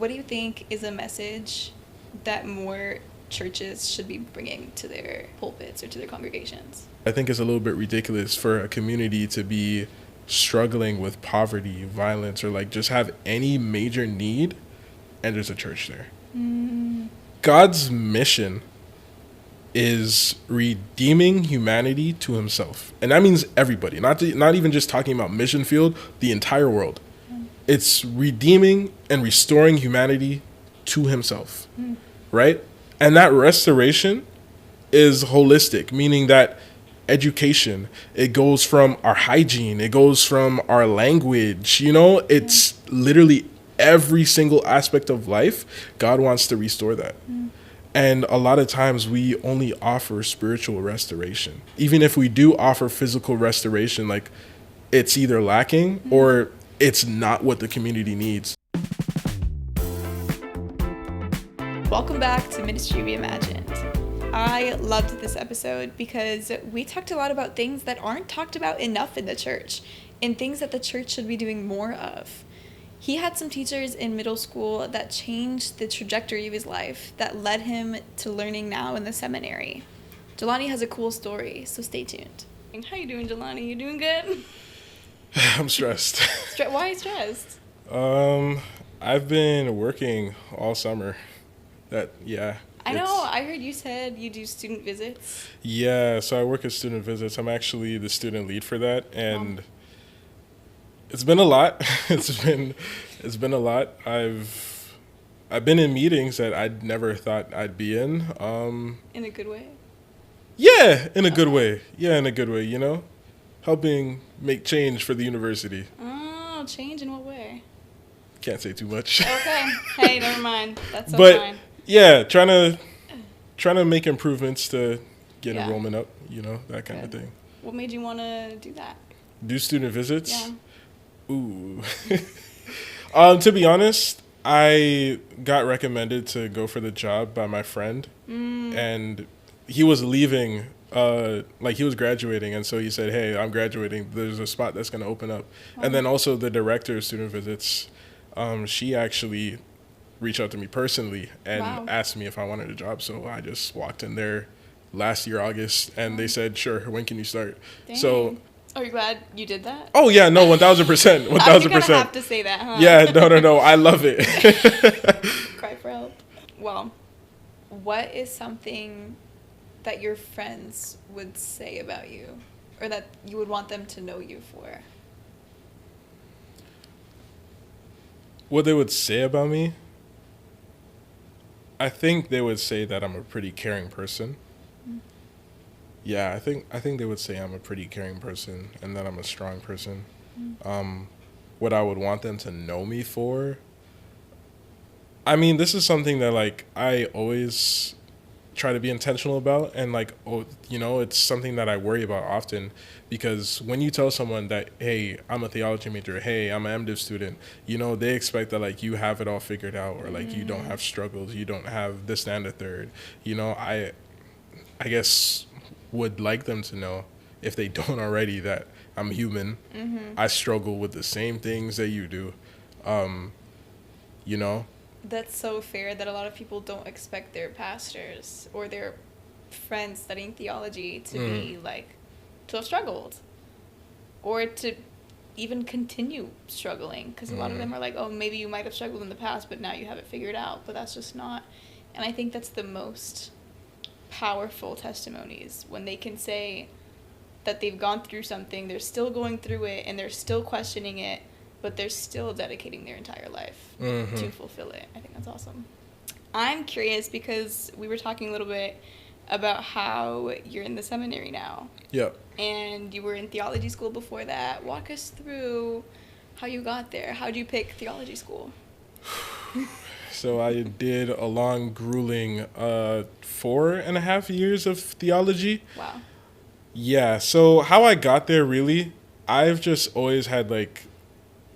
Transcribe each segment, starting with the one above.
What do you think is a message that more churches should be bringing to their pulpits or to their congregations? I think it's a little bit ridiculous for a community to be struggling with poverty, violence, or like just have any major need and there's a church there. God's mission is redeeming humanity to himself. And that means everybody, not even just talking about mission field, the entire world. It's redeeming and restoring humanity to himself, right? And that restoration is holistic, meaning that education, it goes from our hygiene, it goes from our language, it's literally every single aspect of life. God wants to restore that. And a lot of times we only offer spiritual restoration. Even if we do offer physical restoration, like it's either lacking or it's not what the community needs. Welcome back to Ministry Reimagined. I loved this episode because we talked a lot about things that aren't talked about enough in the church and things that the church should be doing more of. He had some teachers in middle school that changed the trajectory of his life that led him to learning now in the seminary. Jalanni has a cool story, so stay tuned. How you doing, Jalanni? You doing good? I'm stressed. Why are you stressed? I've been working all summer. I know. I heard you said you do student visits. Yeah, so I work at student visits. I'm actually the student lead for that, and it's been a lot. It's been a lot. I've been in meetings that I'd never thought I'd be in. In a good way? Yeah, in a good way. Yeah, in a good way, helping make change for the university. Oh, change in what way? Can't say too much. Okay. Hey, never mind. That's so fine. Yeah, trying to make improvements to get enrollment up, that kind of thing. What made you want to do that? Do student visits? Yeah. Ooh. To be honest, I got recommended to go for the job by my friend, and he was leaving. He was graduating, and so he said, "Hey, I'm graduating. There's a spot that's going to open up." Oh. And then also the director of student visits, she actually reached out to me personally and asked me if I wanted a job. So I just walked in there last year, August, and they said, "Sure, when can you start?" Dang. So. Are you glad you did that? Oh yeah, no, 1,000%, 1,000%. I have to say that, huh? Yeah, no, I love it. Cry for help. Well, what is something that your friends would say about you, or that you would want them to know you for? What they would say about me? I think they would say that I'm a pretty caring person. Yeah, I think they would say I'm a pretty caring person and that I'm a strong person. What I would want them to know me for, I mean, this is something that I always try to be intentional about, and it's something that I worry about often, because when you tell someone that, hey, I'm a theology major, hey, I'm an MDiv student, they expect that you have it all figured out, or you don't have struggles, you don't have this and the third. I guess would like them to know, if they don't already, that I'm human. I struggle with the same things that you do. That's so fair that a lot of people don't expect their pastors or their friends studying theology to be to have struggled, or to even continue struggling, because a lot of them are like, oh, maybe you might have struggled in the past, but now you have it figured out. But that's just not. And I think that's the most powerful testimonies, when they can say that they've gone through something, they're still going through it, and they're still questioning it, but they're still dedicating their entire life to fulfill it. I think that's awesome. I'm curious, because we were talking a little bit about how you're in the seminary now. Yep. And you were in theology school before that. Walk us through how you got there. How'd you pick theology school? So I did a long, grueling 4.5 years of theology. Wow. Yeah, so how I got there, really, I've just always had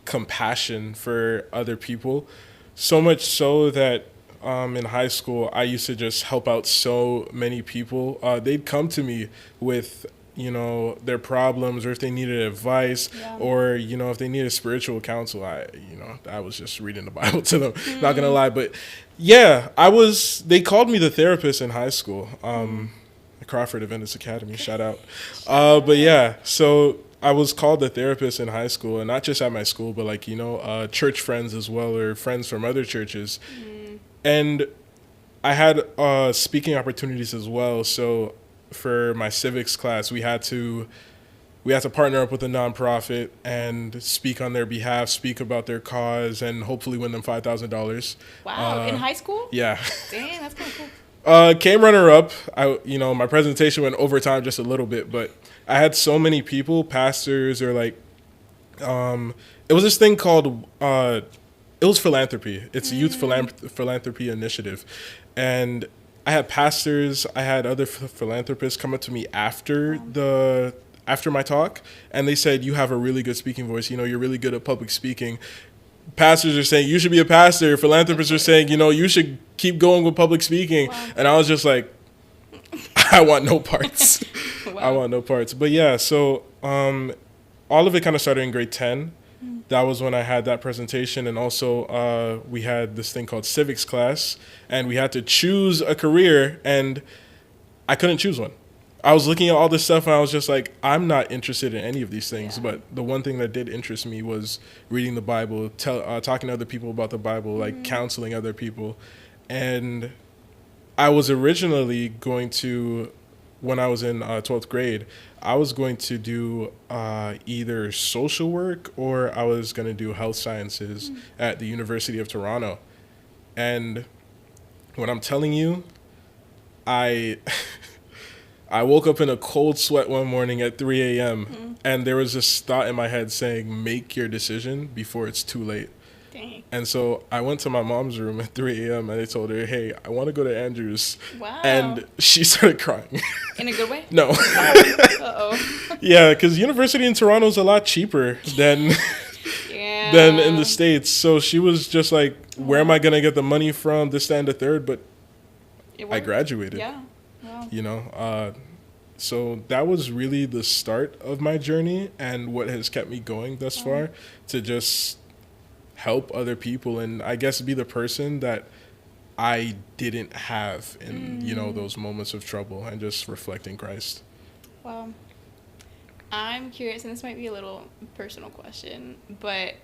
compassion for other people, so much so that in high school I used to just help out so many people. They'd come to me with their problems, or if they needed advice, Yeah. or, if they needed spiritual counsel, I was just reading the Bible to them, not gonna lie. But yeah, they called me the therapist in high school. Crawford Adventist Academy, shout out. But yeah, so I was called the therapist in high school, and not just at my school, but like, church friends as well, or friends from other churches. And I had speaking opportunities as well. So for my civics class, we had to partner up with a nonprofit and speak on their behalf, speak about their cause, and hopefully win them $5,000. Wow, in high school? Yeah. Dang, that's kind of cool. Came runner up. My presentation went overtime just a little bit, but I had so many people, pastors, or like, it was this thing called, it was philanthropy. It's a youth philanthropy initiative. And I had pastors, I had other philanthropists come up to me after my talk, and they said, you have a really good speaking voice. You're really good at public speaking. Pastors are saying you should be a pastor. Philanthropists are saying, you should keep going with public speaking. Wow. And I was just like, I want no parts. Wow. I want no parts. But yeah, so all of it kind of started in grade 10. That was when I had that presentation. And also we had this thing called civics class, and we had to choose a career, and I couldn't choose one. I was looking at all this stuff, and I was just like, I'm not interested in any of these things. Yeah. But the one thing that did interest me was reading the Bible, talking to other people about the Bible, like counseling other people. And I was originally going to, when I was in 12th grade, I was going to do either social work, or I was going to do health sciences at the University of Toronto. And when I'm telling you, I woke up in a cold sweat one morning at 3 a.m. And there was this thought in my head saying, make your decision before it's too late. Dang. And so I went to my mom's room at 3 a.m. and I told her, hey, I want to go to Andrews. Wow. And she started crying. In a good way? No. Uh-oh. Yeah, because University in Toronto is a lot cheaper than in the States. So she was just like, where am I going to get the money from, this, that, and the third? But I graduated. Yeah. Wow. So that was really the start of my journey, and what has kept me going thus far, to just help other people, and I guess be the person that I didn't have in, those moments of trouble, and just reflecting Christ. Wow. I'm curious, and this might be a little personal question, but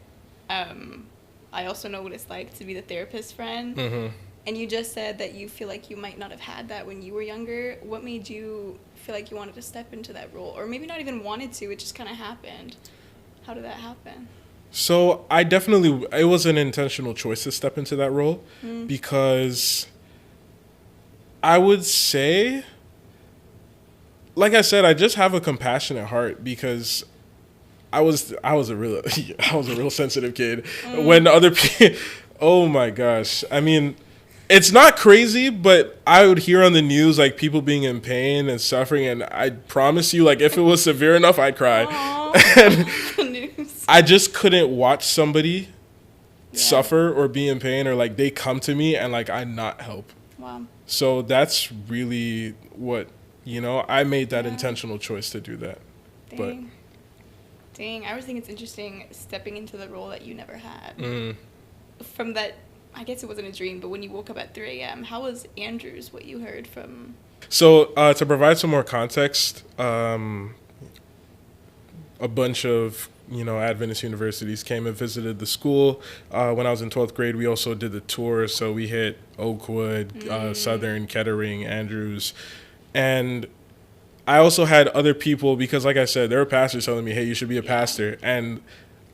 I also know what it's like to be the therapist friend. Mm-hmm. And you just said that you feel like you might not have had that when you were younger. What made you feel like you wanted to step into that role? Or maybe not even wanted to, it just kind of happened. How did that happen? So it was an intentional choice to step into that role, because I would say, like I said, I just have a compassionate heart, because I was a real sensitive kid. When other people, oh my gosh. I mean, it's not crazy, but I would hear on the news like people being in pain and suffering, and I promise you, like if it was severe enough, I'd cry. And I just couldn't watch somebody suffer or be in pain, or like they come to me and like I not help. Wow. So that's really what, I made that intentional choice to do that. Dang, I always think it's interesting stepping into the role that you never had. From that, I guess it wasn't a dream, but when you woke up at 3 a.m., how was Andrews, what you heard from? So to provide some more context, a bunch of, Adventist universities came and visited the school. When I was in 12th grade, we also did the tour. So we hit Oakwood, Southern, Kettering, Andrews. And I also had other people, because like I said, there were pastors telling me, hey, you should be a pastor. And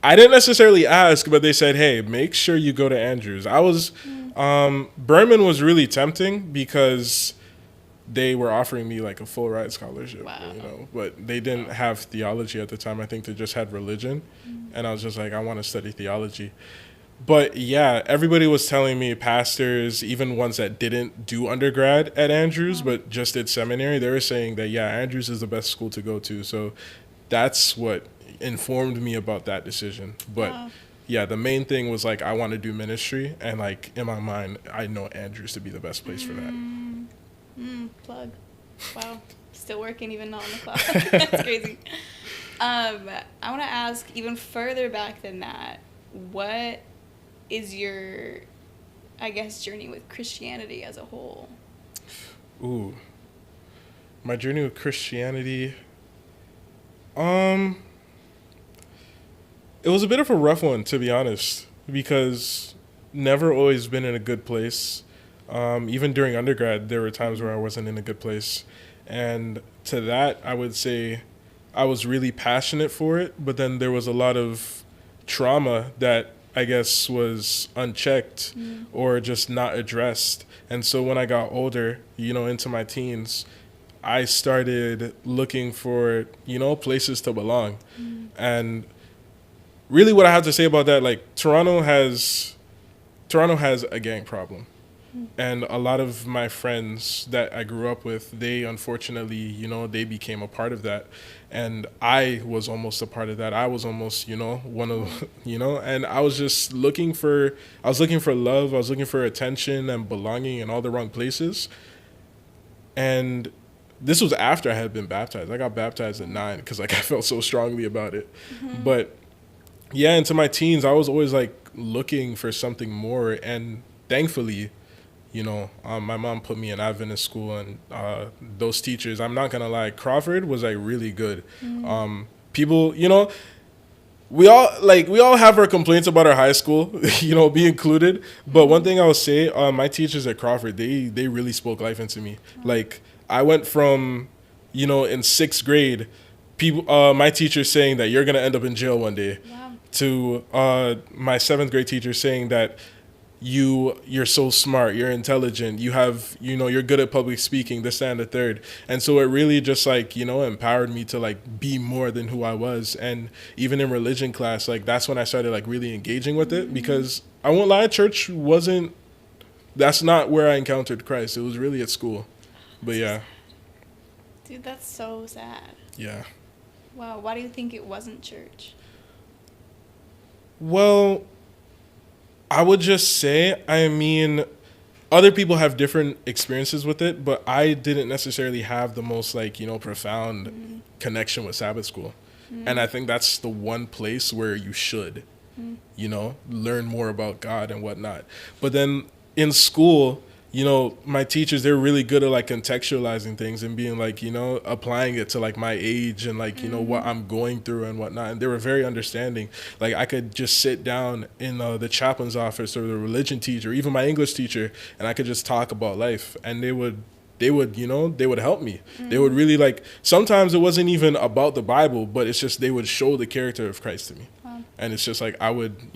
I didn't necessarily ask, but they said, hey, make sure you go to Andrews. Berman was really tempting, because they were offering me like a full ride scholarship. Wow. But they didn't have theology at the time. I think they just had religion. And I was just like, I want to study theology. But yeah, everybody was telling me, pastors, even ones that didn't do undergrad at Andrews, but just did seminary, they were saying that, Andrews is the best school to go to. So that's what informed me about that decision. But the main thing was like, I want to do ministry, and like in my mind, I know Andrews to be the best place for that. Plug. Wow. Still working, even not on the clock. That's crazy. I want to ask, even further back than that, what is your, I guess, journey with Christianity as a whole? Ooh. My journey with Christianity. It was a bit of a rough one, to be honest, because never always been in a good place. Even during undergrad, there were times where I wasn't in a good place. And to that, I would say I was really passionate for it, but then there was a lot of trauma that I guess was unchecked or just not addressed. And so when I got older, into my teens, I started looking for, places to belong. And really what I have to say about that, like Toronto has a gang problem. And a lot of my friends that I grew up with, they unfortunately, they became a part of that. And I was almost a part of that. I was almost, one of, and I was just looking for love. I was looking for attention and belonging in all the wrong places. And this was after I had been baptized. I got baptized at 9 because I felt so strongly about it. But yeah, into my teens, I was always looking for something more. And thankfully, my mom put me in Adventist school, and those teachers, I'm not gonna lie, Crawford was really good. People, we all have our complaints about our high school, be included. But one thing I would say, my teachers at Crawford, they really spoke life into me. I went from, in 6th grade, my teacher saying that you're gonna end up in jail one day, to my 7th grade teacher saying that you're so smart, you're intelligent, you have, you're good at public speaking, this, that, and the third. And so it really just empowered me to be more than who I was. And even in religion class, that's when I started really engaging with it, because I won't lie, church that's not where I encountered Christ. It was really at school. But yeah. Dude, that's so sad. Yeah. Wow, why do you think it wasn't church? Well, I would just say, other people have different experiences with it, but I didn't necessarily have the most profound connection with Sabbath school. And I think that's the one place where you should, learn more about God and whatnot. But then in school, my teachers, they're really good at contextualizing things and being applying it to my age and what I'm going through and whatnot. And they were very understanding. I could just sit down in the chaplain's office or the religion teacher, or even my English teacher, and I could just talk about life, and they would help me. They would really sometimes it wasn't even about the Bible, but it's just they would show the character of Christ to me. And it's just I would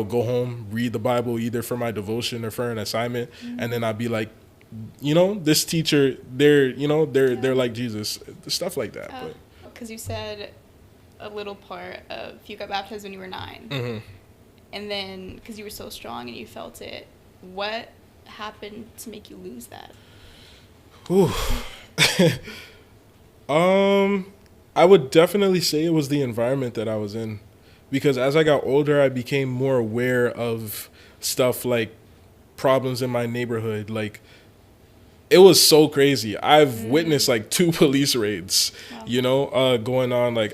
go home, read the Bible either for my devotion or for an assignment, and then I'd be this teacher, they're like Jesus, stuff like that. Because you said a little part of you got baptized when you were 9, and then because you were so strong and you felt it, what happened to make you lose that? Ooh. I would definitely say it was the environment that I was in. Because as I got older, I became more aware of stuff like problems in my neighborhood. It was so crazy. I've witnessed 2 police raids, going on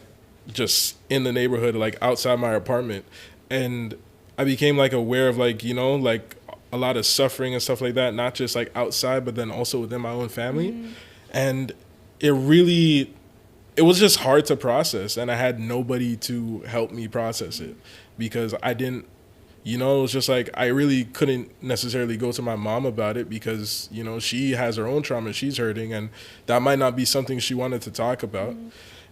just in the neighborhood, outside my apartment. And I became aware of a lot of suffering and stuff like that, not just outside, but then also within my own family. And it was just hard to process, and I had nobody to help me process it, because I didn't, it was just I really couldn't necessarily go to my mom about it, because, she has her own trauma, she's hurting, and that might not be something she wanted to talk about.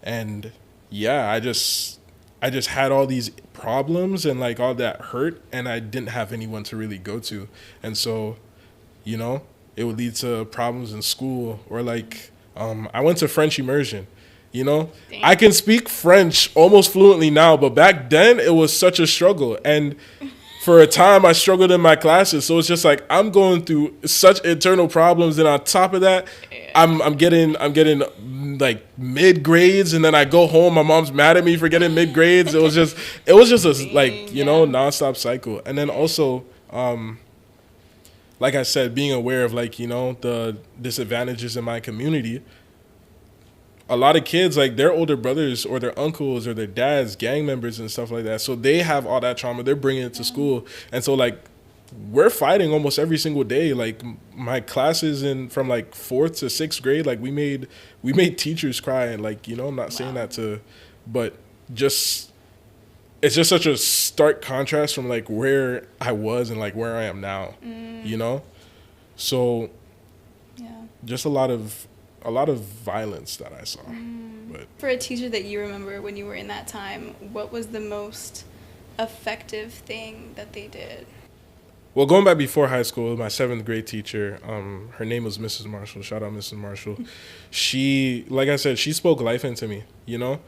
And yeah, I just had all these problems and all that hurt, and I didn't have anyone to really go to. And so, it would lead to problems in school, or I went to French immersion. I can speak French almost fluently now, but back then it was such a struggle. And for a time I struggled in my classes. So it's just I'm going through such internal problems. And on top of that, I'm getting mid grades. And then I go home, my mom's mad at me for getting mid grades. It was just a nonstop cycle. And then also, like I said, being aware of like, you know, the disadvantages in my community, a lot of kids, like their older brothers or their uncles or their dads, gang members and stuff like that. So they have all that trauma. They're bringing it to school. And so like we're fighting almost every single day. Like my classes from like 4th to 6th grade, like we made teachers cry. And like, you know, I'm not saying that but just, it's just such a stark contrast from like where I was and like where I am now, you know? So just a lot of violence that I saw. But for a teacher that you remember when you were in that time, what was the most effective thing that they did? Well, going back before high school, my 7th grade teacher, her name was Mrs. Marshall. Shout out Mrs. Marshall. She, like I said, she spoke life into me, you know?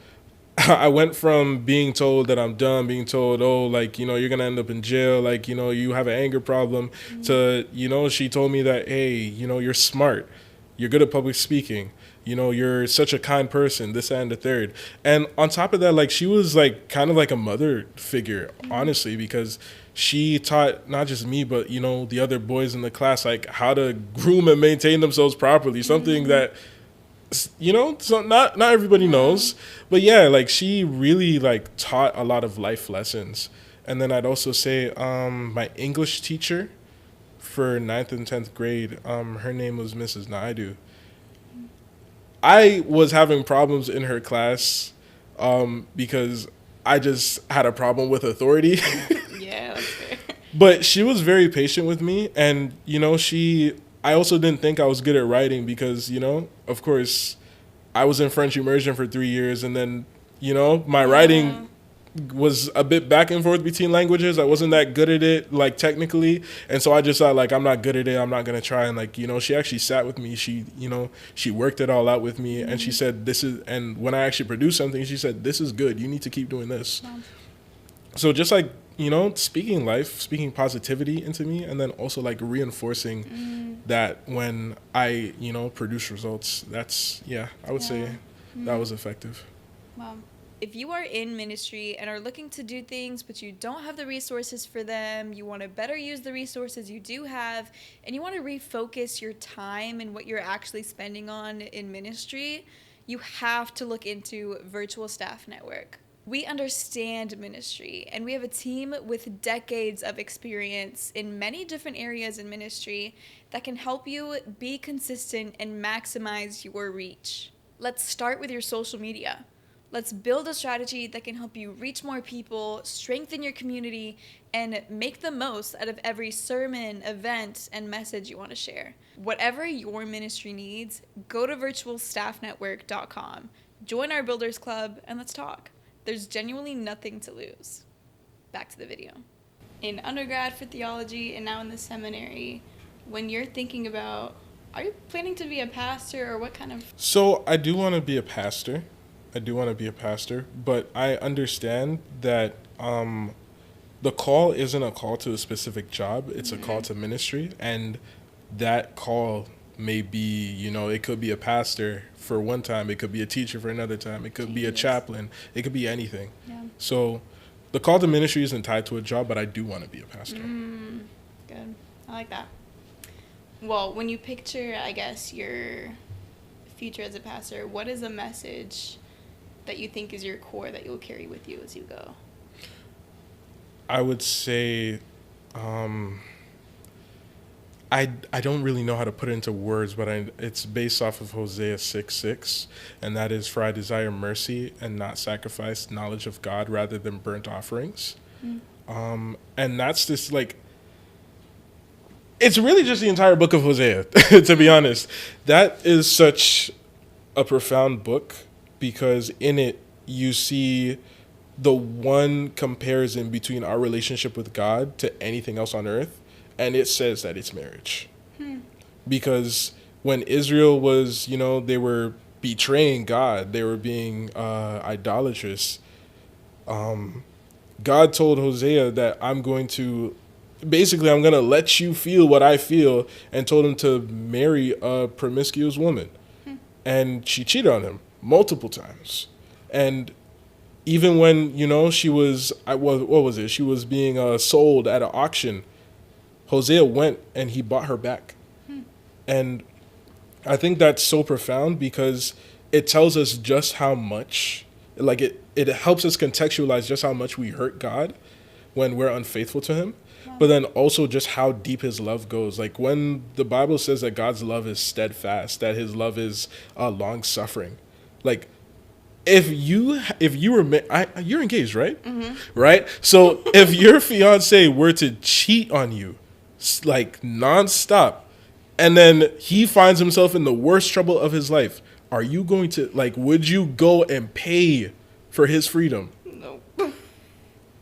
I went from being told that I'm dumb, being told, oh, like, you know, you're going to end up in jail, like, you know, you have an anger problem, to, you know, she told me that, hey, you know, you're smart. You're good at public speaking. You know, you're such a kind person, this, that, and the third. And on top of that, like, she was, like, kind of like a mother figure, honestly, because she taught not just me, but, you know, the other boys in the class, like, how to groom and maintain themselves properly, something that, you know, so not everybody knows. But, yeah, like, she really, like, taught a lot of life lessons. And then I'd also say my English teacher for 9th and 10th grade, her name was Mrs. Naidu. I was having problems in her class because I just had a problem with authority. Yeah, that's fair. But she was very patient with me. And, you know, I also didn't think I was good at writing because, you know, of course, I was in French immersion for 3 years. And then, you know, my writing was a bit back and forth between languages. I wasn't that good at it, like, technically. And so I just thought, like, I'm not good at it. I'm not going to try. And, like, you know, she actually sat with me. She, you know, she worked it all out with me. And she said, and when I actually produced something, she said, this is good. You need to keep doing this. Wow. So just, like, you know, speaking life, speaking positivity into me, and then also, like, reinforcing that when I, you know, produce results, that's, I would say that was effective. Wow. If you are in ministry and are looking to do things, but you don't have the resources for them, you want to better use the resources you do have, and you want to refocus your time and what you're actually spending on in ministry, you have to look into Virtual Staff Network. We understand ministry, and we have a team with decades of experience in many different areas in ministry that can help you be consistent and maximize your reach. Let's start with your social media. Let's build a strategy that can help you reach more people, strengthen your community, and make the most out of every sermon, event, and message you want to share. Whatever your ministry needs, go to virtualstaffnetwork.com, join our Builders Club, and let's talk. There's genuinely nothing to lose. Back to the video. In undergrad for theology and now in the seminary, when you're thinking about, are you planning to be a pastor or what kind of... So I do want to be a pastor. But I understand that the call isn't a call to a specific job. It's a call to ministry. And that call may be, you know, it could be a pastor for one time. It could be a teacher for another time. It could be a chaplain. It could be anything. Yeah. So the call to ministry isn't tied to a job, but I do want to be a pastor. Good. I like that. Well, when you picture, I guess, your future as a pastor, what is a message that you think is your core that you'll carry with you as you go? I would say I don't really know how to put it into words, but it's based off of Hosea 6:6, and that is, for I desire mercy and not sacrifice, knowledge of God rather than burnt offerings. And that's just like, it's really just the entire book of Hosea, to be honest. That is such a profound book, because in it you see the one comparison between our relationship with God to anything else on earth, and it says that it's marriage. Because when Israel was, you know, they were betraying God, they were being idolatrous, God told Hosea that I'm going to let you feel what I feel, and told him to marry a promiscuous woman. And she cheated on him multiple times. And even when, you know, she was, what was it? She was being sold at an auction. Hosea went and he bought her back. And I think that's so profound because it tells us just how much, like it helps us contextualize just how much we hurt God when we're unfaithful to him. But then also just how deep his love goes. Like when the Bible says that God's love is steadfast, that his love is long suffering. Like if you were you're engaged, right? Right? So if your fiance were to cheat on you like nonstop, and then he finds himself in the worst trouble of his life, are you going to, like, would you go and pay for his freedom? No.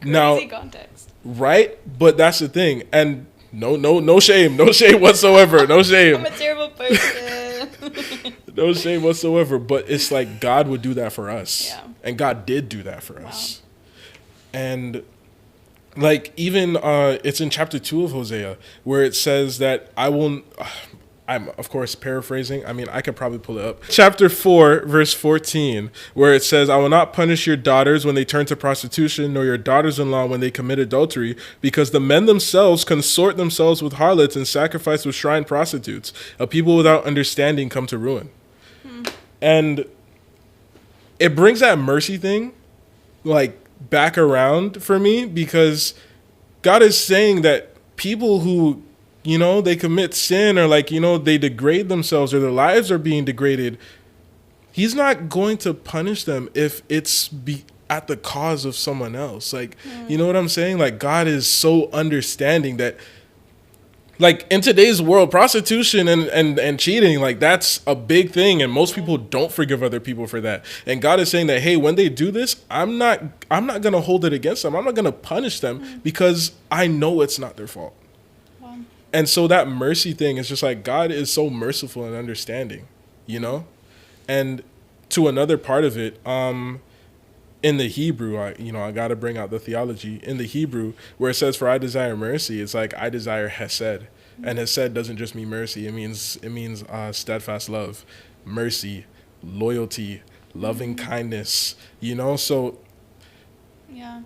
Now, Crazy context. Right? But that's the thing. And no shame. No shame whatsoever. No shame. I'm a terrible person. No shame whatsoever. But it's like God would do that for us. Yeah. And God did do that for us. And like even it's in chapter 2 of Hosea where it says that I'm of course paraphrasing. I mean, I could probably pull it up. Chapter 4, verse 14, where it says, I will not punish your daughters when they turn to prostitution, nor your daughters-in-law when they commit adultery, because the men themselves consort themselves with harlots and sacrifice with shrine prostitutes. A people without understanding come to ruin. And it brings that mercy thing, like, back around for me, because God is saying that people who, you know, they commit sin or like, you know, they degrade themselves or their lives are being degraded, he's not going to punish them if it's at the cause of someone else. Like, you know what I'm saying? Like God is so understanding that, like in today's world, prostitution and cheating, like that's a big thing. And most people don't forgive other people for that. And God is saying that, hey, when they do this, I'm not going to hold it against them. I'm not going to punish them because I know it's not their fault. Wow. And so that mercy thing is just like, God is so merciful and understanding, you know? And to another part of it, in the Hebrew, I got to bring out the theology. In the Hebrew, where it says, for I desire mercy, it's like I desire hesed. And hesed doesn't just mean mercy. It means steadfast love, mercy, loyalty, loving kindness, you know? So yeah,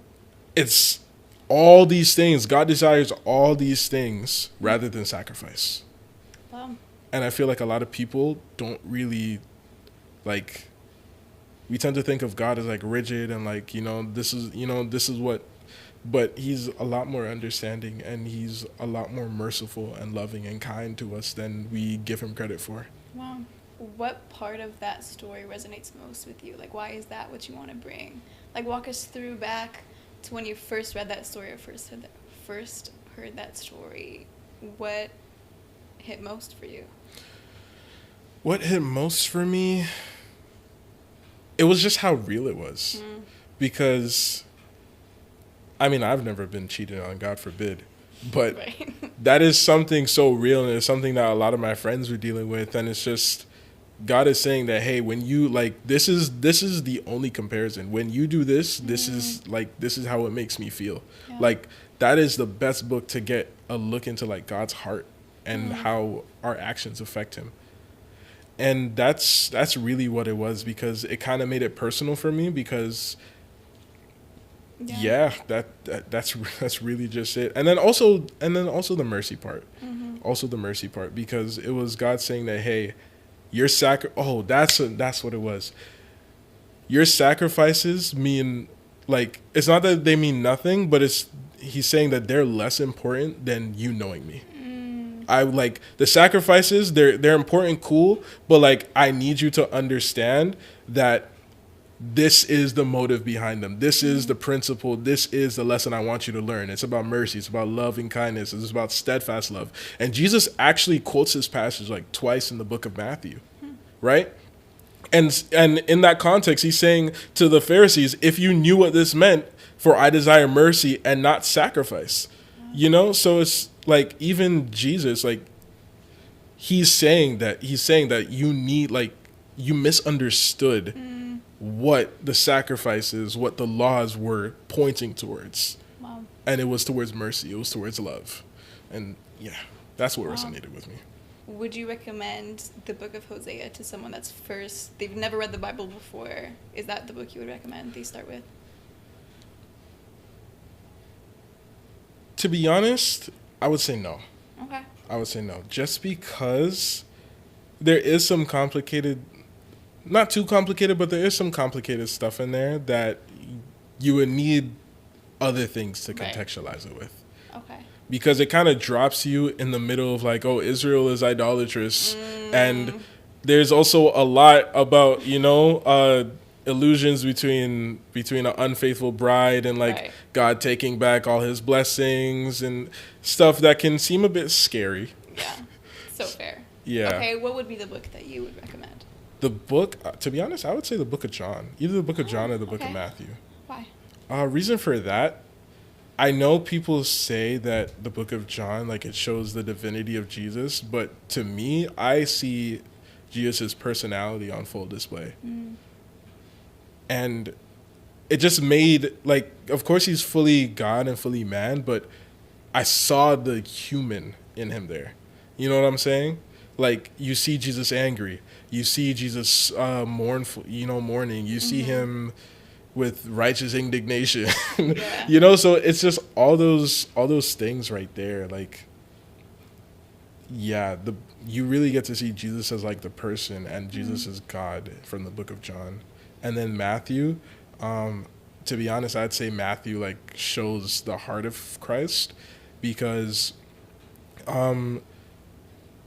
it's all these things. God desires all these things rather than sacrifice. wow. And I feel like a lot of people don't really, like, we tend to think of God as like rigid and like, this is what, but he's a lot more understanding and he's a lot more merciful and loving and kind to us than we give him credit for. Wow. What part of that story resonates most with you? Like, why is that what you want to bring? Like, walk us through back to when you first read that story or first heard that story. What hit most for you? What hit most for me? It was just how real it was. Because, I mean, I've never been cheated on, God forbid. But right. That is something so real, and it's something that a lot of my friends were dealing with. And it's just, God is saying that, hey, when you, like, this is the only comparison. When you do this, this is how it makes me feel. Yeah. Like, that is the best book to get a look into, like, God's heart and how our actions affect him. And that's really what it was, because it kind of made it personal for me, because that's really just it. And then also the mercy part. Also the mercy part, because it was God saying that, hey, that's what it was. Your sacrifices mean, like, it's not that they mean nothing, but he's saying that they're less important than you knowing me. I like the sacrifices, they're important, cool, but like I need you to understand that this is the motive behind them. This is the principle. This is the lesson I want you to learn. It's about mercy. It's about love and kindness. It's about steadfast love. And Jesus actually quotes this passage like twice in the book of Matthew, right? And in that context, he's saying to the Pharisees, if you knew what this meant, for I desire mercy and not sacrifice, you know? So it's like, even Jesus, like, he's saying that you need, like, you misunderstood what the sacrifices, what the laws were pointing towards. Wow. And it was towards mercy. It was towards love. And yeah, that's what resonated with me. Would you recommend the book of Hosea to someone they've never read the Bible before? Is that the book you would recommend they start with? To be honest, I would say no. Okay. I would say no. Just because there is some complicated, not too complicated, but there is some complicated stuff in there that you would need other things to contextualize it with. Okay. Because it kind of drops you in the middle of like, oh, Israel is idolatrous. And there's also a lot about, illusions between an unfaithful bride and like God taking back all his blessings and stuff that can seem a bit scary. Yeah. So fair. Yeah. Okay, what would be the book that you would recommend? The book, to be honest, I would say the book of John. Either the book of John or the book of Matthew. Why? Reason for that, I know people say that the book of John, like it shows the divinity of Jesus, but to me, I see Jesus' personality on full display. And it just made, like, of course he's fully God and fully man, but I saw the human in him there. You know what I'm saying? Like, you see Jesus angry. You see Jesus mournful, mourning. You see him with righteous indignation. So it's just all those things right there. Like, yeah, you really get to see Jesus as like the person and Jesus as God from the book of John. And then Matthew, to be honest, I'd say Matthew like shows the heart of Christ, because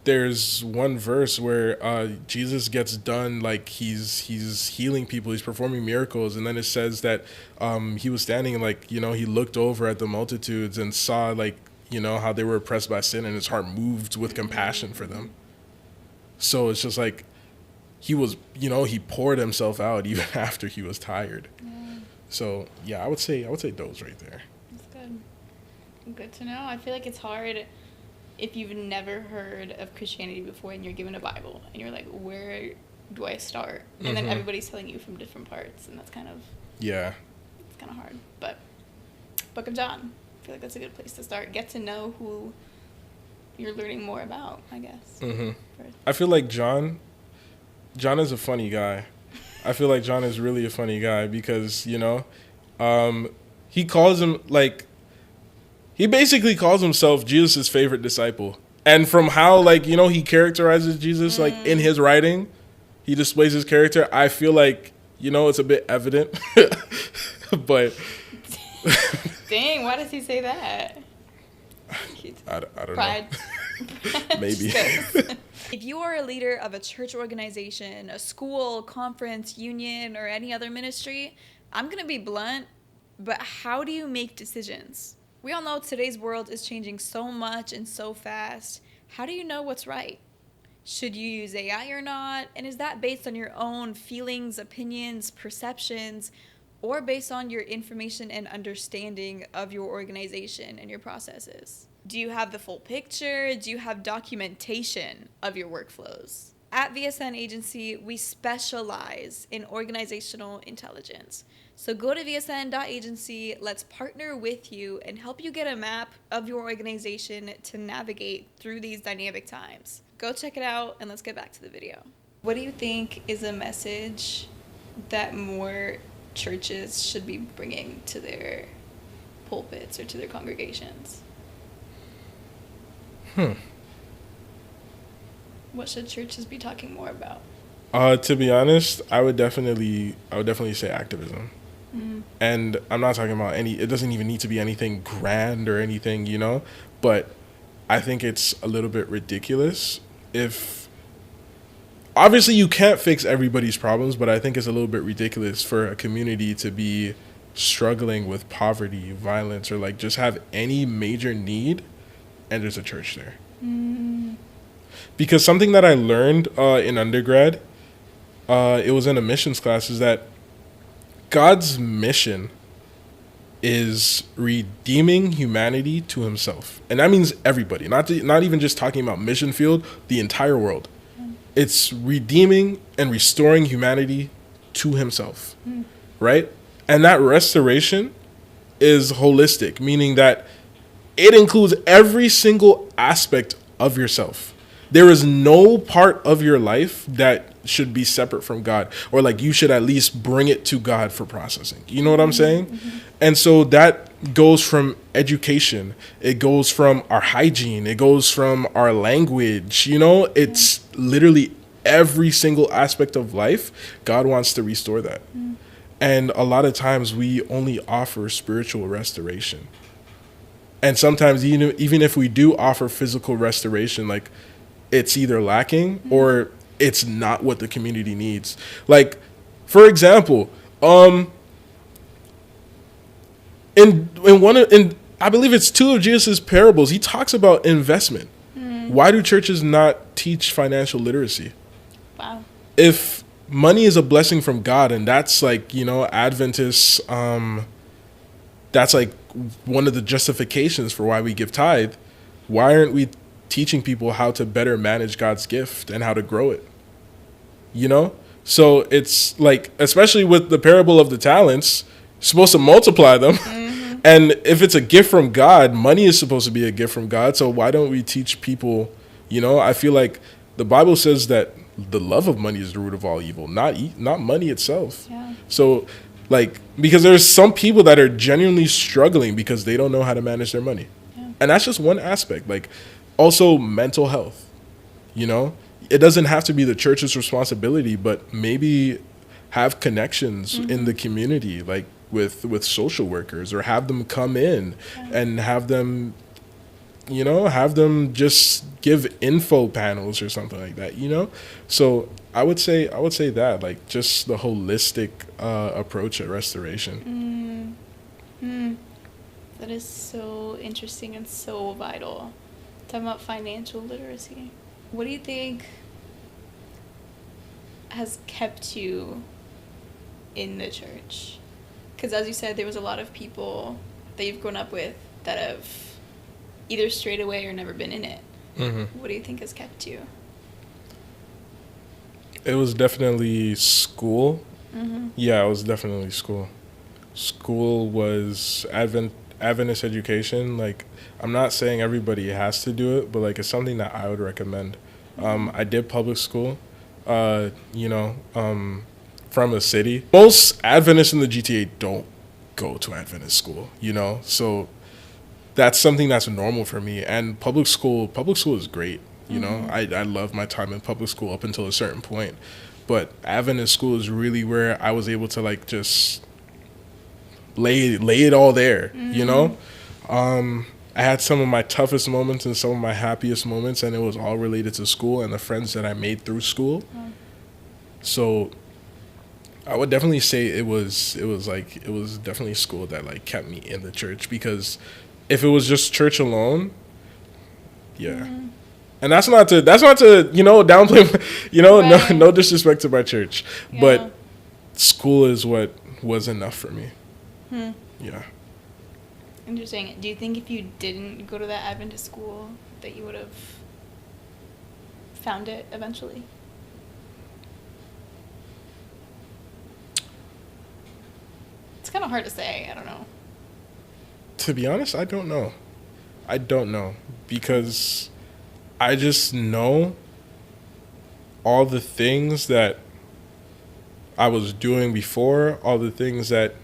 there's one verse where Jesus gets done, like he's healing people, he's performing miracles, and then it says that he was standing and like, he looked over at the multitudes and saw like, how they were oppressed by sin, and his heart moved with compassion for them. So it's just like he was, he poured himself out even after he was tired. So yeah, I would say those right there. That's good. Good to know. I feel like it's hard if you've never heard of Christianity before and you're given a Bible and you're like, where do I start? And then everybody's telling you from different parts, and that's kind of it's kind of hard. But Book of John, I feel like that's a good place to start. Get to know who you're learning more about, I guess. I feel like John is a funny guy. I feel like John is really a funny guy because, he calls him like, he basically calls himself Jesus' favorite disciple. And from how, like, he characterizes Jesus, like, in his writing, he displays his character, I feel like, it's a bit evident. But... Dang, why does he say that? I don't know. Maybe. If you are a leader of a church organization, a school, conference, union, or any other ministry, I'm going to be blunt, but how do you make decisions? We all know today's world is changing so much and so fast. How do you know what's right? Should you use AI or not? And is that based on your own feelings, opinions, perceptions, or based on your information and understanding of your organization and your processes? Do you have the full picture? Do you have documentation of your workflows? At VSN Agency, we specialize in organizational intelligence. So go to vsn.agency, let's partner with you and help you get a map of your organization to navigate through these dynamic times. Go check it out, and let's get back to the video. What do you think is a message that more churches should be bringing to their pulpits or to their congregations? What should churches be talking more about? To be honest, I would definitely say activism. And I'm not talking about it doesn't even need to be anything grand or anything, but I think it's a little bit ridiculous if, obviously you can't fix everybody's problems, but I think it's a little bit ridiculous for a community to be struggling with poverty, violence, or like just have any major need and there's a church there. Because something that I learned in undergrad, it was in a missions class, is that God's mission is redeeming humanity to himself. And that means everybody, not even just talking about mission field, the entire world. It's redeeming and restoring humanity to himself, right? And that restoration is holistic, meaning that it includes every single aspect of yourself. There is no part of your life that should be separate from God, or like you should at least bring it to God for processing. You know what I'm saying? Mm-hmm. And so that goes from education, it goes from our hygiene, it goes from our language, you know, it's literally every single aspect of life. God wants to restore that. Mm. And a lot of times we only offer spiritual restoration. And sometimes even if we do offer physical restoration, like it's either lacking or it's not what the community needs. Like, for example, in I believe it's 2 of Jesus's parables, he talks about investment. Why do churches not teach financial literacy? Wow. If money is a blessing from God, and that's like, you know, Adventists, that's like one of the justifications for why we give tithe, why aren't we teaching people how to better manage God's gift and how to grow it? You know? So it's like, especially with the parable of the talents, you're supposed to multiply them. Mm-hmm. And if it's a gift from God, money is supposed to be a gift from God. So why don't we teach people, you know, I feel like the Bible says that the love of money is the root of all evil, not money itself. Yeah. So like, because there's some people that are genuinely struggling because they don't know how to manage their money. Yeah. And that's just one aspect. Like, also mental health, you know? It doesn't have to be the church's responsibility, but maybe have connections in the community, like with social workers, or have them come in and have them, you know, have them just give info panels or something like that, you know? So I would say that, like, just the holistic approach at restoration. That is so interesting and so vital. Talking about financial literacy. What do you think has kept you in the church? Because as you said, there was a lot of people that you've grown up with that have either strayed away or never been in it. Mm-hmm. What do you think has kept you? It was definitely school. Mm-hmm. Yeah, it was definitely school. School was Adventist education. Like, I'm not saying everybody has to do it, but like, it's something that I would recommend. I did public school, you know, from a city. Most Adventists in the GTA don't go to Adventist school, you know, so that's something that's normal for me. And public school is great. You know, I love my time in public school up until a certain point. But Adventist school is really where I was able to, like, just lay it all there, you know? I had some of my toughest moments and some of my happiest moments, and it was all related to school and the friends that I made through school. So I would definitely say it was definitely school that, like, kept me in the church, because if it was just church alone, and that's not to you know, downplay, you know, right. no disrespect to my church, but school is what was enough for me. Yeah. Interesting. Do you think if you didn't go to that Adventist school that you would have found it eventually? It's kind of hard to say. I don't know. To be honest, I don't know. Because I just know all the things that I was doing before, all the things that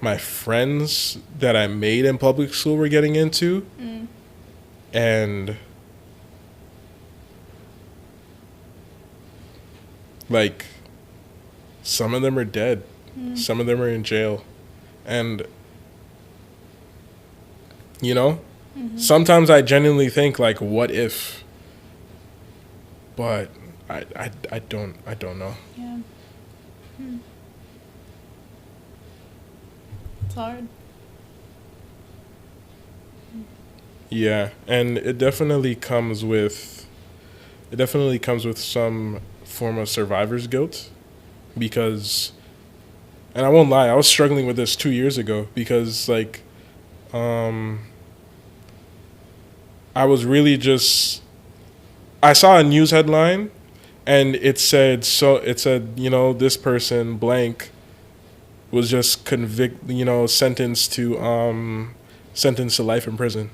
my friends that I made in public school were getting into. And like, some of them are dead. Some of them are in jail. And, you know, sometimes I genuinely think, like, what if? But I don't know. Yeah. It's hard. Yeah, and it definitely comes with some form of survivor's guilt, because, and I won't lie, I was struggling with this 2 years ago, because, like, I was really just, I saw a news headline and it said, you know, this person blank was just sentenced to life in prison.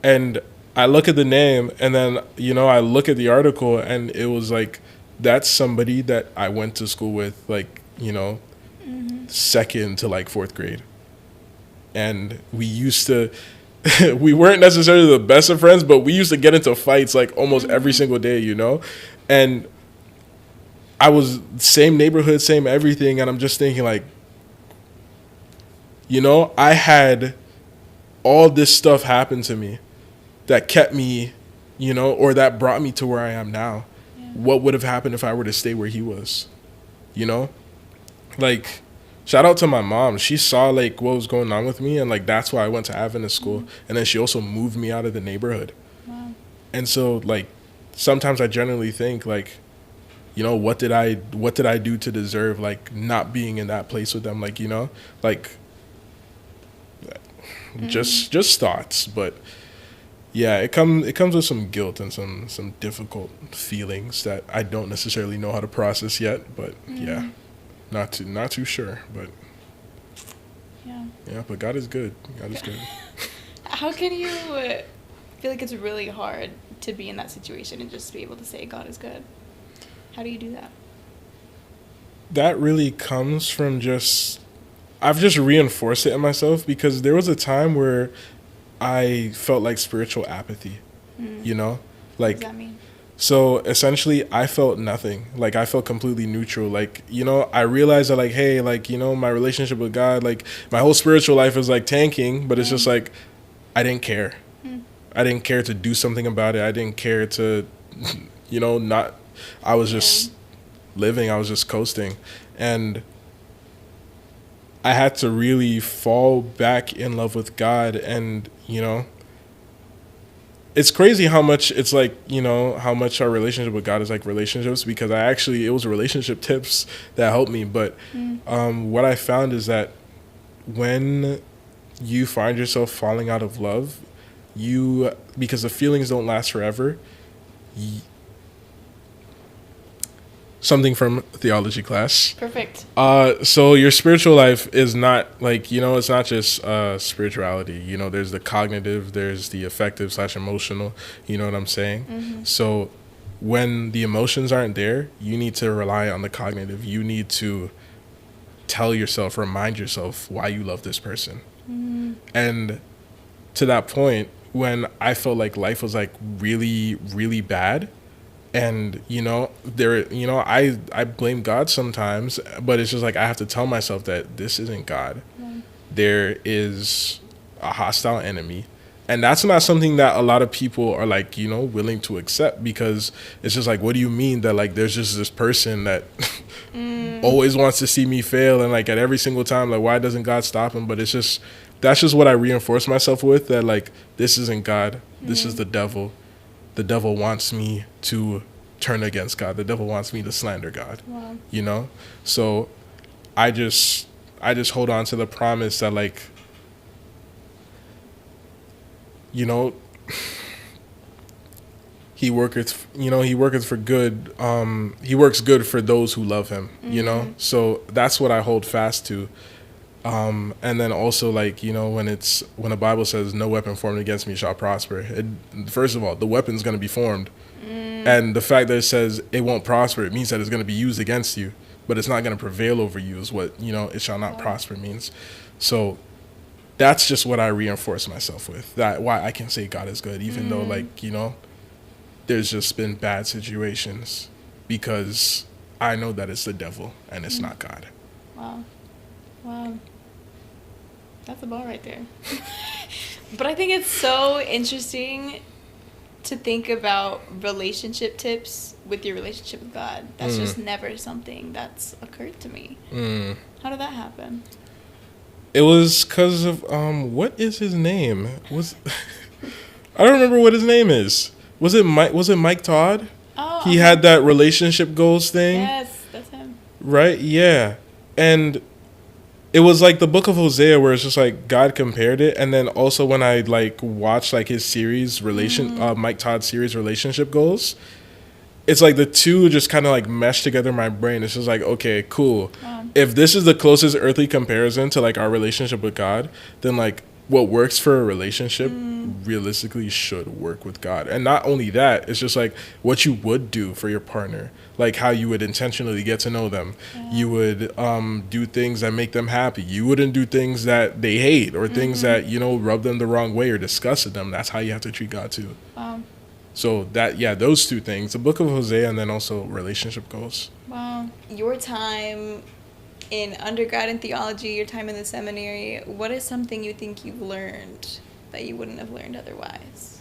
And I look at the name, and then, you know, I look at the article, and it was like that's somebody that I went to school with, like, second to like fourth grade. And we used to, we weren't necessarily the best of friends, but we used to get into fights like almost every single day, And I was same neighborhood, same everything. And I'm just thinking like, I had all this stuff happen to me that kept me, or that brought me to where I am now. Yeah. What would have happened if I were to stay where he was? Like, shout out to my mom. She saw like what was going on with me, and like that's why I went to Adventist school. And then she also moved me out of the neighborhood. Wow. And so like sometimes I generally think like, what did I do to deserve like not being in that place with them? Like, like just thoughts. But yeah, it comes with some guilt and some difficult feelings that I don't necessarily know how to process yet. But yeah. Not too sure, but yeah, but God is good. God is good. How can you feel like it's really hard to be in that situation and just be able to say God is good? How do you do that? That really comes from I've just reinforced it in myself, because there was a time where I felt like spiritual apathy, Like, what does that mean? So essentially I felt nothing. Like I felt completely neutral. Like, I realized that like, hey, like, my relationship with God, like my whole spiritual life is like tanking, but it's just like, I didn't care. I didn't care to do something about it. I didn't care to, I was just living. I was just coasting. And I had to really fall back in love with God. And, it's crazy how much it's like, how much our relationship with God is like relationships, because it was relationship tips that helped me. But what I found is that when you find yourself falling out of love, because the feelings don't last forever, something from theology class. Perfect. So your spiritual life is not like, it's not just spirituality. There's the cognitive, there's the affective / emotional. You know what I'm saying? Mm-hmm. So when the emotions aren't there, you need to rely on the cognitive. You need to remind yourself why you love this person. Mm-hmm. And to that point, when I felt like life was like really, really bad, and, I blame God sometimes, but it's just like I have to tell myself that this isn't God. Yeah. There is a hostile enemy. And that's not something that a lot of people are like, willing to accept, because it's just like, what do you mean that like there's just this person that always wants to see me fail, and like at every single time, like why doesn't God stop him? But that's just what I reinforce myself with, that like this isn't God. This is the devil. The devil wants me to turn against God. The devil wants me to slander God. Wow. So I just hold on to the promise that like, he worketh for good. He works good for those who love him, So that's what I hold fast to. And then also like, when the Bible says no weapon formed against me shall prosper, first of all, the weapon's going to be formed. And the fact that it says it won't prosper, it means that it's going to be used against you, but it's not going to prevail over you, is what, it shall not prosper means. So that's just what I reinforce myself with. That why I can say God is good, even though like, there's just been bad situations, because I know that it's the devil and it's not God. Wow. That's a ball right there. But I think it's so interesting to think about relationship tips with your relationship with God. That's just never something that's occurred to me. How did that happen? It was because of what is his name? I don't remember what his name is. Was it Mike Todd? Oh, he had that relationship goals thing. Yes, that's him. Right? Yeah. And it was like the book of Hosea, where it's just like God compared it. And then also when I like watched like his series Mike Todd's series Relationship Goals, it's like the two just kind of like mesh together in my brain. It's just like, okay, cool. If this is the closest earthly comparison to like our relationship with God, then like what works for a relationship realistically should work with God. And not only that, it's just like what you would do for your partner, like how you would intentionally get to know them. You would do things that make them happy. You wouldn't do things that they hate or things that, you know, rub them the wrong way or disgust them. That's how you have to treat God too. Wow. So that, yeah, those two things, the book of Hosea and then also relationship goals. Wow. Your time in undergrad in theology, your time in the seminary, what is something you think you've learned that you wouldn't have learned otherwise?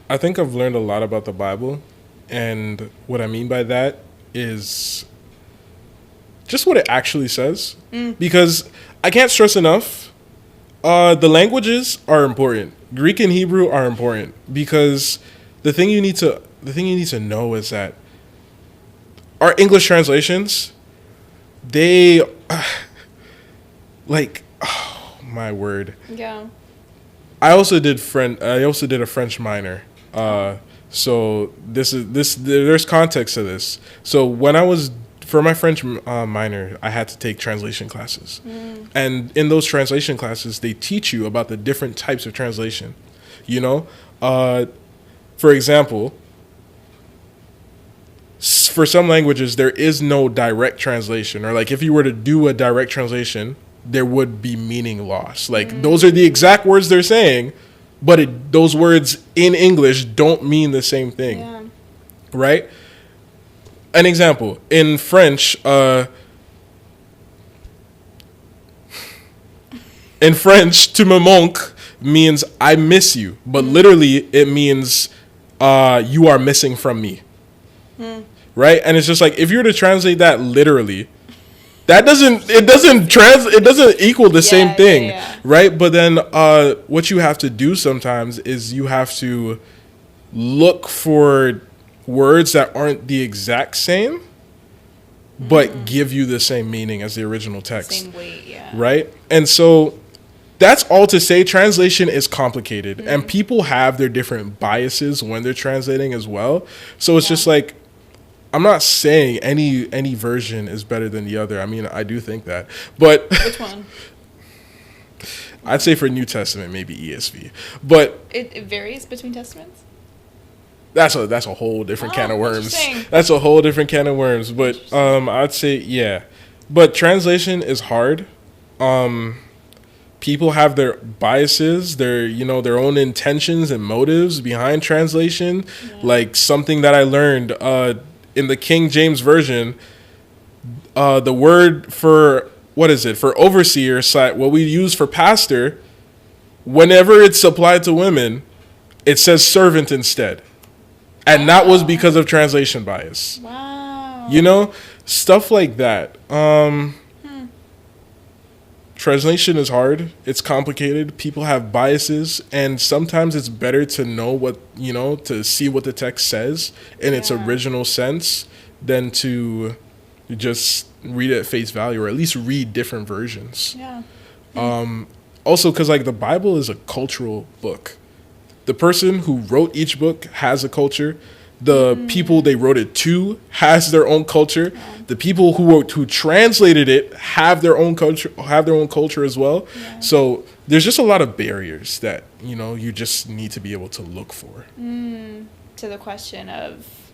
I think I've learned a lot about the Bible. And what I mean by that is just what it actually says. Because I can't stress enough, the languages are important. Greek and Hebrew are important because the thing you need to know is that our English translations, they like, oh my word. Yeah. I also did a French minor. So there's context to this. So when I was for my French minor, I had to take translation classes. And in those translation classes, they teach you about the different types of translation. You know, for example, for some languages, there is no direct translation, or like if you were to do a direct translation, there would be meaning loss. Like those are the exact words they're saying, but those words in English don't mean the same thing. Yeah. Right? An example, in French, to me manque means I miss you, but literally it means you are missing from me. Right? And it's just like, if you were to translate that literally, that doesn't equal the same thing. Yeah. Right? But then what you have to do sometimes is you have to look for words that aren't the exact same, but give you the same meaning as the original text. Same weight, yeah. Right? And so that's all to say translation is complicated, and people have their different biases when they're translating as well. So it's just like, I'm not saying any version is better than the other. I mean, I do think that. But Which one? I'd say for New Testament, maybe ESV. But It varies between testaments? that's a whole different can of worms. Interesting. That's a whole different can of worms. But I'd say, yeah. But translation is hard. People have their biases, their own intentions and motives behind translation. Yeah. Like something that I learned in the King James Version, the word for overseer, what we use for pastor, whenever it's applied to women, it says servant instead. And that was because of translation bias. Wow. You know, stuff like that. Translation is hard. It's complicated. People have biases, and sometimes it's better to know to see what the text says in its original sense than to just read it at face value, or at least read different versions. Yeah. Also, because like the Bible is a cultural book. The person who wrote each book has a culture. The people they wrote it to has their own culture. The people who translated it have their own culture as well. Yeah. So there's just a lot of barriers that, you just need to be able to look for. To the question of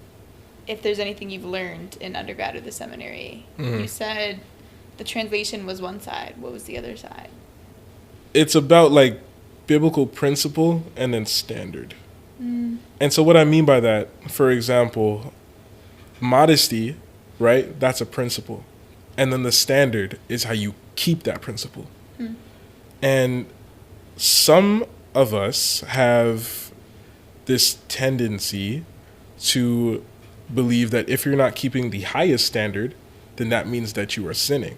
if there's anything you've learned in undergrad or the seminary, you said the translation was one side. What was the other side? It's about like biblical principle and then standard. And so what I mean by that, for example, modesty, right? That's a principle. And then the standard is how you keep that principle. And some of us have this tendency to believe that if you're not keeping the highest standard, then that means that you are sinning.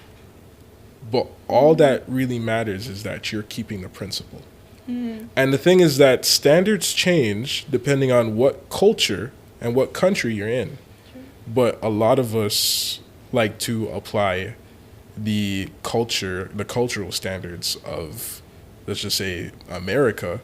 But all that really matters is that you're keeping the principle. And the thing is that standards change depending on what culture and what country you're in. But a lot of us like to apply the cultural standards of, let's just say, America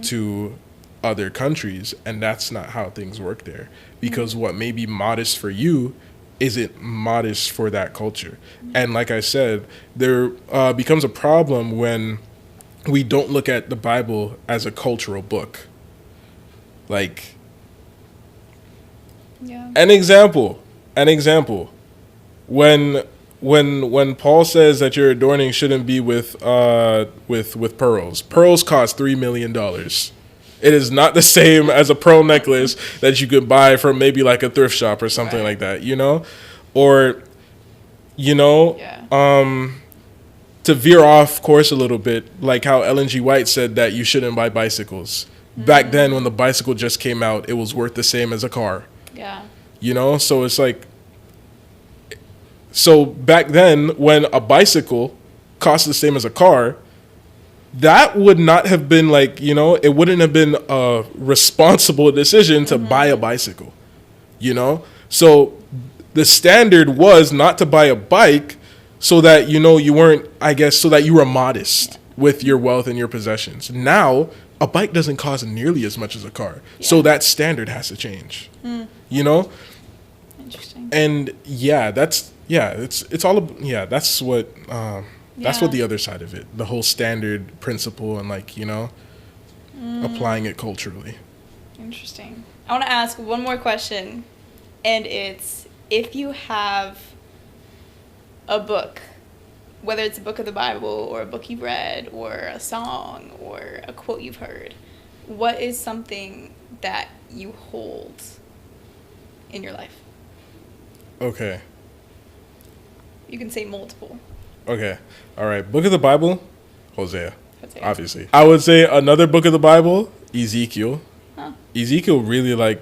to other countries. And that's not how things work there. Because what may be modest for you isn't modest for that culture. And like I said, there becomes a problem when we don't look at the Bible as a cultural book. Like, Yeah. an example. When Paul says that your adorning shouldn't be with pearls. Pearls cost $3 million. It is not the same as a pearl necklace that you could buy from maybe like a thrift shop or something like that, you know? Or, you know, to veer off course a little bit, like how Ellen G. White said that you shouldn't buy bicycles. Back then, when the bicycle just came out, it was worth the same as a car. Yeah. You know? So it's like, so back then, when a bicycle cost the same as a car, that would not have been like, you know, it wouldn't have been a responsible decision to buy a bicycle, you know? So the standard was not to buy a bike so that, you know, you weren't, I guess, so that you were modest with your wealth and your possessions. Now, a bike doesn't cost nearly as much as a car. Yeah. So that standard has to change, you know? Interesting. And it's all, that's what, that's what the other side of it, the whole standard principle and like, you know, applying it culturally. Interesting. I want to ask one more question, and it's, if you have a book, whether it's a book of the Bible or a book you've read or a song or a quote you've heard, what is something that you hold in your life? Okay. You can say multiple. Okay. All right. Book of the Bible, Hosea. Obviously. I I would say another book of the Bible, Ezekiel. Huh. Ezekiel really like,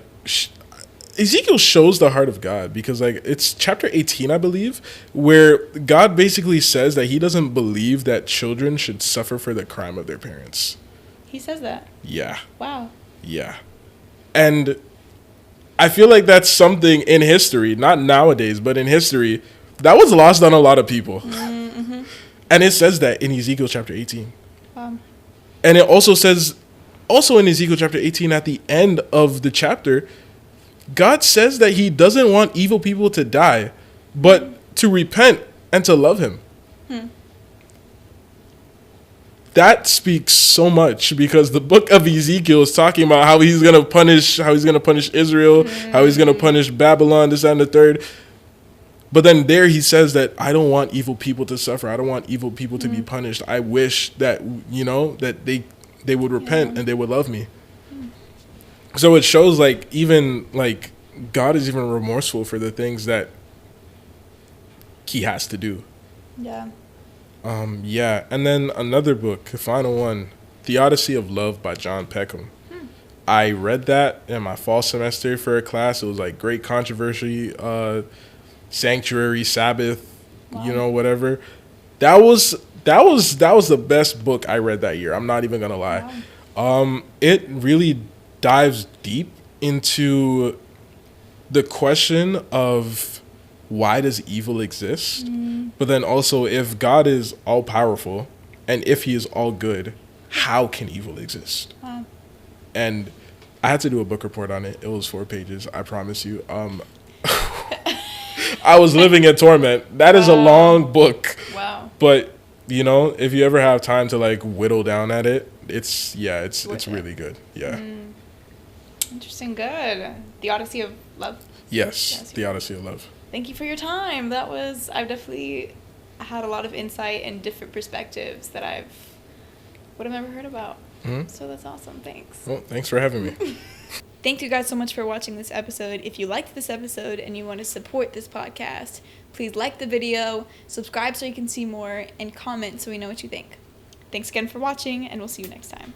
Ezekiel shows the heart of God because like it's chapter 18, I believe, where God basically says that he doesn't believe that children should suffer for the crime of their parents. He says that. Yeah. Wow. Yeah. And I feel like that's something in history, not nowadays, but in history, that was lost on a lot of people. Mm-hmm. And it says that in Ezekiel chapter 18. Wow. And it also says, also in Ezekiel chapter 18, at the end of the chapter, God says that he doesn't want evil people to die, but to repent and to love him. That speaks so much because the book of Ezekiel is talking about how he's going to punish Israel, how he's going to punish Babylon, this, that, and the third. But then there he says that I don't want evil people to suffer. I don't want evil people to be punished. I wish that, you know, that they would repent and they would love me. So it shows like even like God is even remorseful for the things that he has to do. Yeah. And then another book, the final one, The Odyssey of Love by John Peckham. I read that in my fall semester for a class. It was like great controversy, sanctuary, Sabbath, you know, whatever. That was the best book I read that year. I'm not even gonna lie. Wow. It really dives deep into the question of why does evil exist? But then also, if God is all powerful and if he is all good, how can evil exist? And I had to do a book report on it. It was 4 pages, I promise you. I was living in torment. That is a long book. Wow. But, you know, if you ever have time to like whittle down at it, it's really good. Yeah. Interesting. Good. The Odyssey of Love. Yes, The Odyssey of Love. Thank you for your time. I've definitely had a lot of insight and different perspectives that I would have never heard about. So that's awesome. Thanks. Well, thanks for having me. Thank you guys so much for watching this episode. If you liked this episode and you want to support this podcast, please like the video, subscribe so you can see more, and comment so we know what you think. Thanks again for watching, and we'll see you next time.